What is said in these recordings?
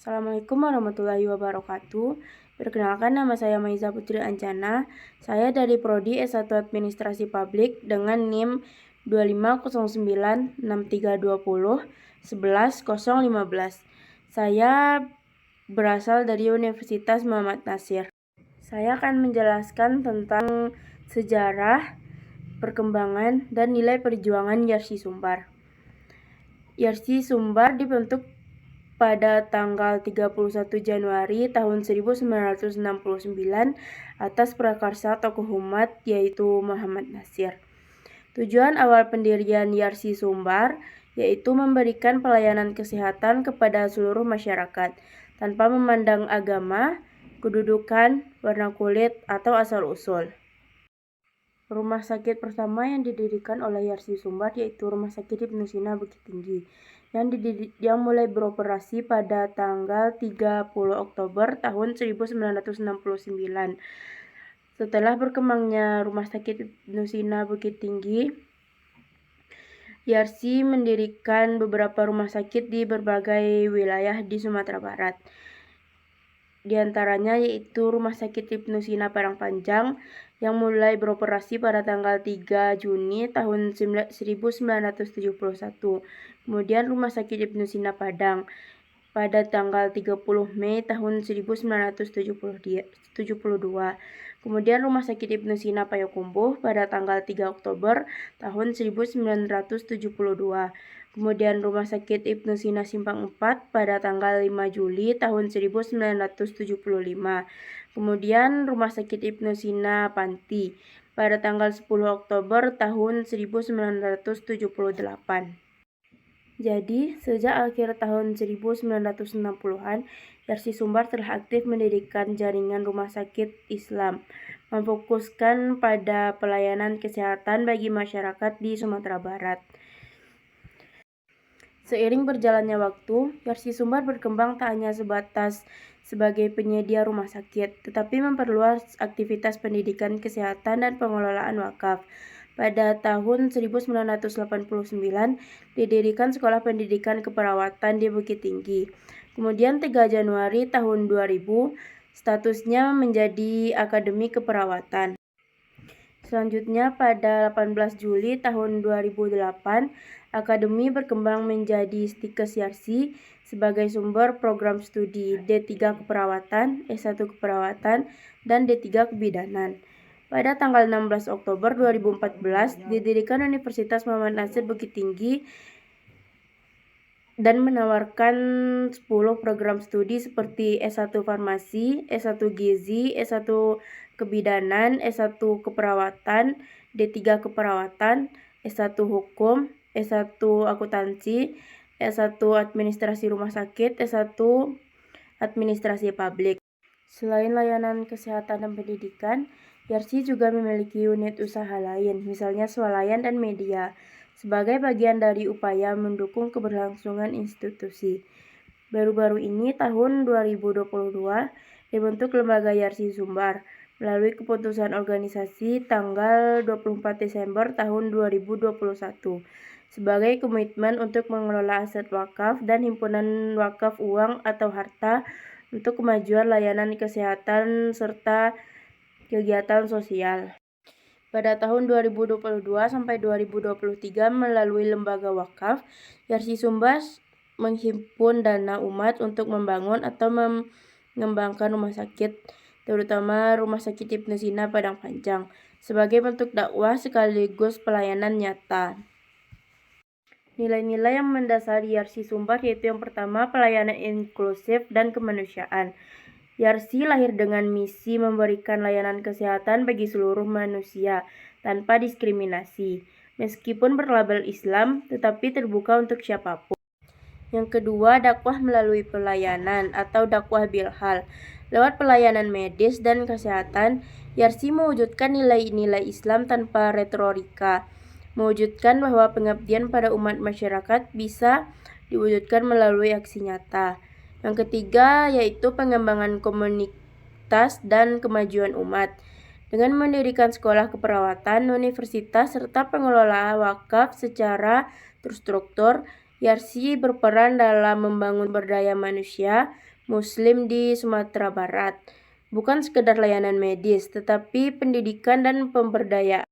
Assalamualaikum warahmatullahi wabarakatuh. Perkenalkan, nama saya Maiza Putri Ancana. Saya dari Prodi S1 Administrasi Publik dengan NIM 2509632011015. Saya berasal dari Universitas Muhammad Nasir. Saya akan menjelaskan tentang sejarah, perkembangan, dan nilai perjuangan Yarsi Sumbar. Yarsi Sumbar dibentuk pada tanggal 31 Januari tahun 1969 atas prakarsa tokoh umat yaitu Muhammad Nasir. Tujuan awal pendirian Yarsi Sumbar yaitu memberikan pelayanan kesehatan kepada seluruh masyarakat tanpa memandang agama, kedudukan, warna kulit, atau asal-usul. Rumah sakit pertama yang didirikan oleh Yarsi Sumbar yaitu Rumah Sakit Ibnu Sina Bukit Tinggi yang mulai beroperasi pada tanggal 30 Oktober tahun 1969. Setelah berkembangnya Rumah Sakit Ibnu Sina Bukit Tinggi, Yarsi mendirikan beberapa rumah sakit di berbagai wilayah di Sumatera Barat. Di antaranya yaitu Rumah Sakit Ibnu Sina Padang Panjang yang mulai beroperasi pada tanggal 3 Juni tahun 1971. Kemudian Rumah Sakit Ibnu Sina Padang pada tanggal 30 Mei tahun 1972. Kemudian Rumah Sakit Ibnu Sina Payakumbuh pada tanggal 3 Oktober tahun 1972. Kemudian Rumah Sakit Ibnu Sina Simpang 4 pada tanggal 5 Juli tahun 1975. Kemudian Rumah Sakit Ibnu Sina Panti pada tanggal 10 Oktober tahun 1978. Jadi, sejak akhir tahun 1960-an, Yarsi Sumbar telah aktif mendirikan jaringan rumah sakit Islam, memfokuskan pada pelayanan kesehatan bagi masyarakat di Sumatera Barat. Seiring berjalannya waktu, Yarsi Sumbar berkembang tak hanya sebatas sebagai penyedia rumah sakit, tetapi memperluas aktivitas pendidikan kesehatan dan pengelolaan wakaf. Pada tahun 1989, didirikan Sekolah Pendidikan Keperawatan di Bukit Tinggi. Kemudian 3 Januari tahun 2000, statusnya menjadi Akademi Keperawatan. Selanjutnya pada 18 Juli tahun 2008, Akademi berkembang menjadi Stikes Yarsi sebagai sumber program studi D3 Keperawatan, S1 Keperawatan, dan D3 Kebidanan. Pada tanggal 16 Oktober 2014, didirikan Universitas Muhammad Nasir Bukit Tinggi dan menawarkan 10 program studi seperti S1 Farmasi, S1 Gizi, S1 Kebidanan, S1 Keperawatan, D3 Keperawatan, S1 Hukum, S1 Akuntansi, S1 Administrasi Rumah Sakit, S1 Administrasi Publik. Selain layanan kesehatan dan pendidikan, Yarsi juga memiliki unit usaha lain, misalnya swalayan dan media, sebagai bagian dari upaya mendukung keberlangsungan institusi. Baru-baru ini, tahun 2022, dibentuk Lembaga Yarsi Sumbar melalui keputusan organisasi tanggal 24 Desember tahun 2021 sebagai komitmen untuk mengelola aset wakaf dan himpunan wakaf uang atau harta untuk kemajuan layanan kesehatan serta kegiatan sosial. Pada tahun 2022 sampai 2023 melalui lembaga wakaf, Yarsi Sumbar menghimpun dana umat untuk membangun atau mengembangkan rumah sakit, terutama Rumah Sakit Ibnu Sina Padang Panjang, sebagai bentuk dakwah sekaligus pelayanan nyata. Nilai-nilai yang mendasari Yarsi Sumbar yaitu yang pertama, pelayanan inklusif dan kemanusiaan. Yarsi lahir dengan misi memberikan layanan kesehatan bagi seluruh manusia tanpa diskriminasi, meskipun berlabel Islam tetapi terbuka untuk siapapun. Yang kedua, dakwah melalui pelayanan atau dakwah bilhal. Lewat pelayanan medis dan kesehatan, Yarsi mewujudkan nilai-nilai Islam tanpa retorika, mewujudkan bahwa pengabdian pada umat masyarakat bisa diwujudkan melalui aksi nyata. Yang ketiga yaitu pengembangan komunitas dan kemajuan umat. Dengan mendirikan sekolah keperawatan, universitas, serta pengelola wakaf secara terstruktur, YARSI berperan dalam membangun berdaya manusia Muslim di Sumatera Barat. Bukan sekedar layanan medis, tetapi pendidikan dan pemberdayaan.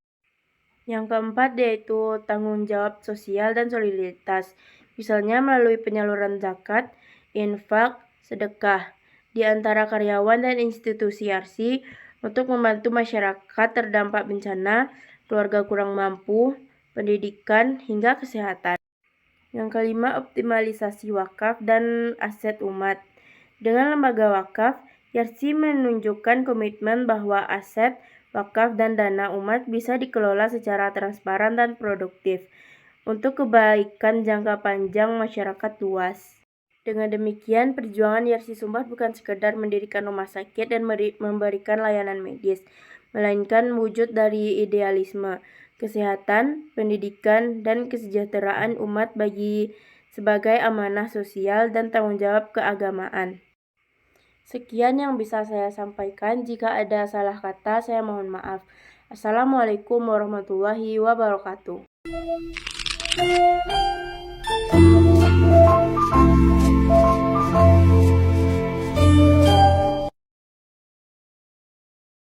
Yang keempat yaitu tanggung jawab sosial dan solidaritas. Misalnya melalui penyaluran zakat, infak, sedekah di antara karyawan dan institusi YARSI untuk membantu masyarakat terdampak bencana, keluarga kurang mampu, pendidikan, hingga kesehatan. Yang kelima, optimalisasi wakaf dan aset umat. Dengan lembaga wakaf, YARSI menunjukkan komitmen bahwa aset, wakaf, dan dana umat bisa dikelola secara transparan dan produktif untuk kebaikan jangka panjang masyarakat luas. Dengan demikian, perjuangan YARSI Sumbar bukan sekedar mendirikan rumah sakit dan memberikan layanan medis, melainkan wujud dari idealisme, kesehatan, pendidikan, dan kesejahteraan umat sebagai amanah sosial dan tanggung jawab keagamaan. Sekian yang bisa saya sampaikan. Jika ada salah kata, saya mohon maaf. Assalamualaikum warahmatullahi wabarakatuh.